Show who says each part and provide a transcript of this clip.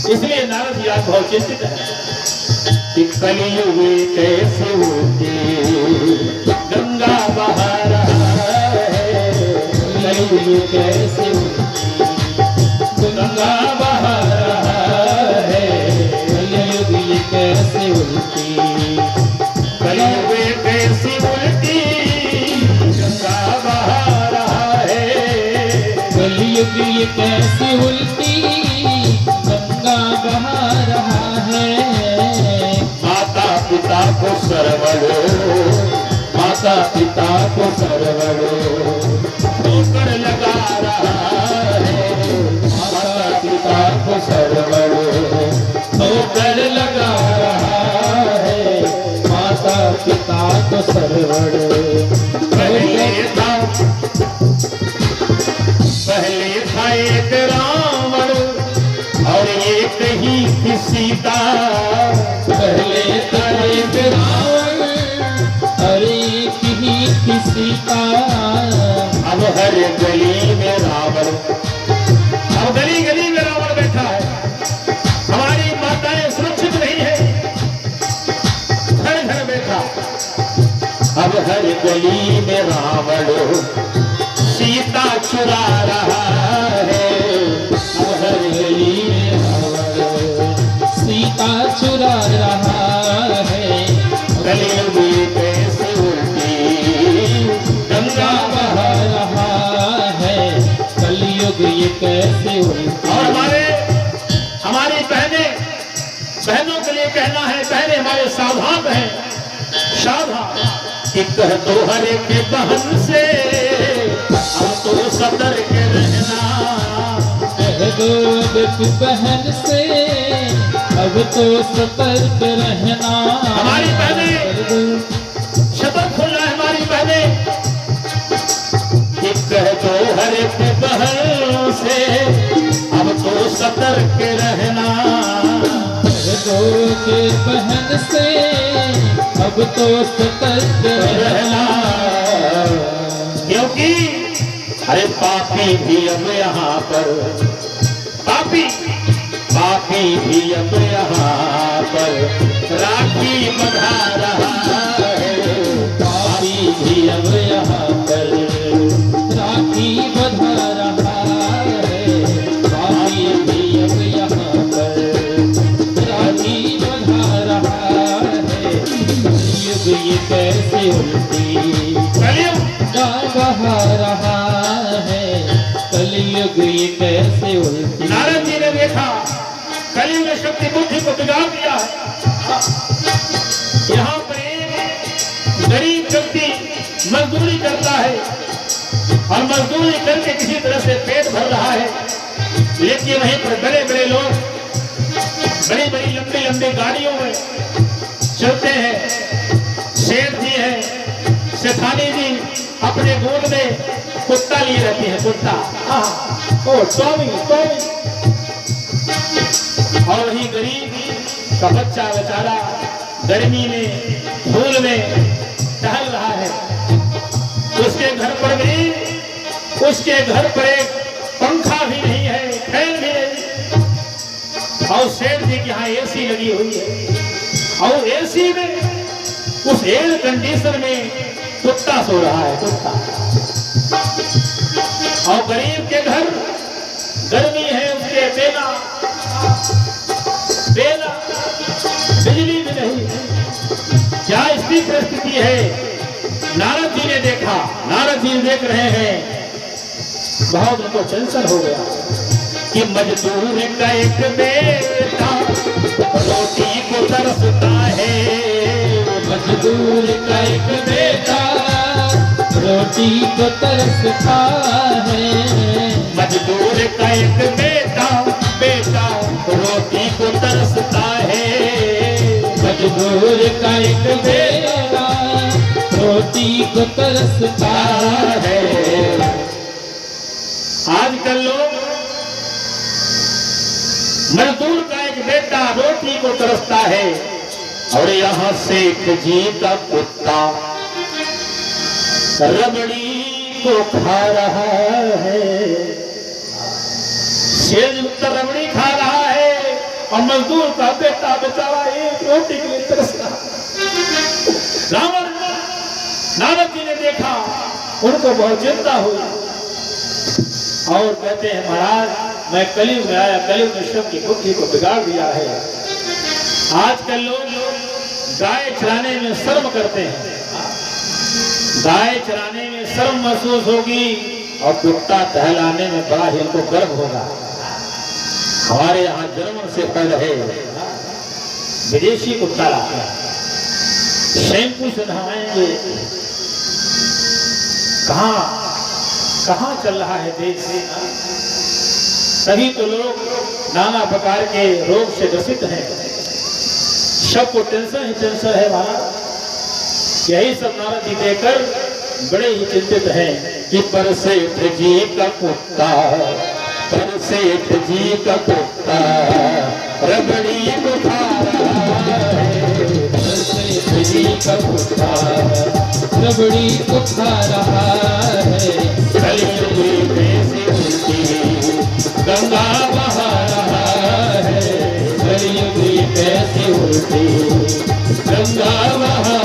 Speaker 1: इसलिए नारद जी आज बहुत चिंतित है कि कलयुग कैसे होते गंगा बहा रहा है,
Speaker 2: कलयुग कैसे
Speaker 1: गंगा बहा रहा है,
Speaker 2: कलयुग कैसे उल्टी,
Speaker 1: कलयुग कैसी उल्टी गंगा बहा रहा है,
Speaker 2: कलयुग कैसे उल्टी गंगा बहा रहा है।
Speaker 1: माता पिता को सरवड़ो, माता पिता को सरवड़ो ठोकर लगा रहा है, माता पिता को सरवड़ो ठोकर लगा रहा है,
Speaker 2: माता पिता को सरवड़
Speaker 1: पहले था एक रावण और एक ही थी सीता,
Speaker 2: पहले था एक रावण और एक ही थी सीता।
Speaker 1: अब हर गली में रावण, अब गली गली में रावण बैठा है, हमारी माताएं सुरक्षित नहीं है, घर घर बैठा। अब हर गली में रावण सीता चुरा रहा है,
Speaker 2: अब हर गली में रावण सीता चुरा रहा है।
Speaker 1: कलयुग कैसे उल्टी गंगा
Speaker 2: बहा रहा है, कलयुग ये कैसे उल्टी।
Speaker 1: और हमारी बहनों के लिए कहना है, बहनें हमारे सावधान हैं, सावधान कि कह दो हर एक बहन से अब तो सतर्क रहना,
Speaker 2: कह दो एक बहन से अब तो सतर्क रहना।
Speaker 1: हमारी बहनें सतर्क होना है, हमारी बहनें कि कह दो हर एक बहन से अब तो सतर्क रहना,
Speaker 2: के बहन से अब तो सतर्क रहना।
Speaker 1: क्योंकि अरे पापी भी अब यहाँ पर, पापी भी अब यहाँ पर राखी बंधा रहा है,
Speaker 2: पापी भी अब यहाँ पर राखी बंधा रहा है, पापी भी अब यहाँ पर राखी बंधा रहा है। कलयुग ये कैसे उल्टी बहा रहा है, कलयुग ये कैसे उल्टी।
Speaker 1: नारद जी ने देखा कलयुग ने शक्ति बुद्धि को बिगाड़ दिया है। यहाँ पर एक गरीब व्यक्ति मजदूरी करता है और मजदूरी करके किसी तरह से पेट भर रहा है, लेकिन वहीं पर बड़े बड़े लोग बड़ी बड़ी लंबी लंबी गाड़ियों में चलते हैं। सेठ जी है, सेठानी जी अपने गोद में कुत्ता लिए रहती है, कुत्ता ओ टॉमी टॉमी। और वही गरीब का बच्चा बेचारा गर्मी में धूल में टहल रहा है, उसके घर पर भी, उसके घर पर एक पंखा भी नहीं है, फैन भी नहीं, और सेठ जी के यहाँ एसी लगी हुई है, और एसी में उस एयर कंडीशनर में कुत्ता सो रहा है, कुत्ता। और गरीब के घर गर्मी है, उसके बेला बेला बिजली भी नहीं, क्या इसकी परिस्थिति है। नारद जी ने देखा, नारद जी देख रहे हैं, बहुत उनको टेंशन हो गया कि मजदूर का एक बेटा रोटी को तरसता है,
Speaker 2: मजदूर का एक बेटा रोटी को तरसता है,
Speaker 1: मजदूर का एक बेटा रोटी को तरसता है,
Speaker 2: मजदूर का एक बेटा रोटी को तरसता है।
Speaker 1: आजकल लोग मजदूर का एक बेटा रोटी को तरसता है, और यहाँ सेठ जी का कुत्ता रबड़ी को खा रहा है। शेर उत्तर रबड़ी खा रहा है और मजदूर का बेटा बेचारा एक रोटी के लिए तरस रहा। रावण नारद जी ने देखा, उनको बहुत चिंता हुई और कहते हैं महाराज मैं कलयुग में आया, कलयुग में सबकी बुद्धि को बिगाड़ दिया है। आजकल लोग गाय चराने में शर्म करते हैं, गाय चराने में शर्म महसूस होगी और कुत्ता टहलाने में बड़ा ही उनको गर्व होगा। हमारे यहाँ जर्मन से पड़ रहे विदेशी कुत्ता लाते हैं, शैम्पू से नहाएंगे। कहाँ चल रहा है देश से? तभी तो लोग नाना प्रकार के रोग से ग्रसित हैं। सबको टेंशन ही टेंशन है महाराज। यही सब नारद जी देखकर बड़े ही चिंतित हैं कि परसेठ जी का कुत्ता, परसेठ जी का कुत्ता रबड़ी को खा रहा है,
Speaker 2: परसेठ जी का कुत्ता रबड़ी को खा रहा है।
Speaker 1: कलयुग में से उल्टी
Speaker 2: गंगा बहा रहा है, कलयुग कैसे उल्टी गंगा बहा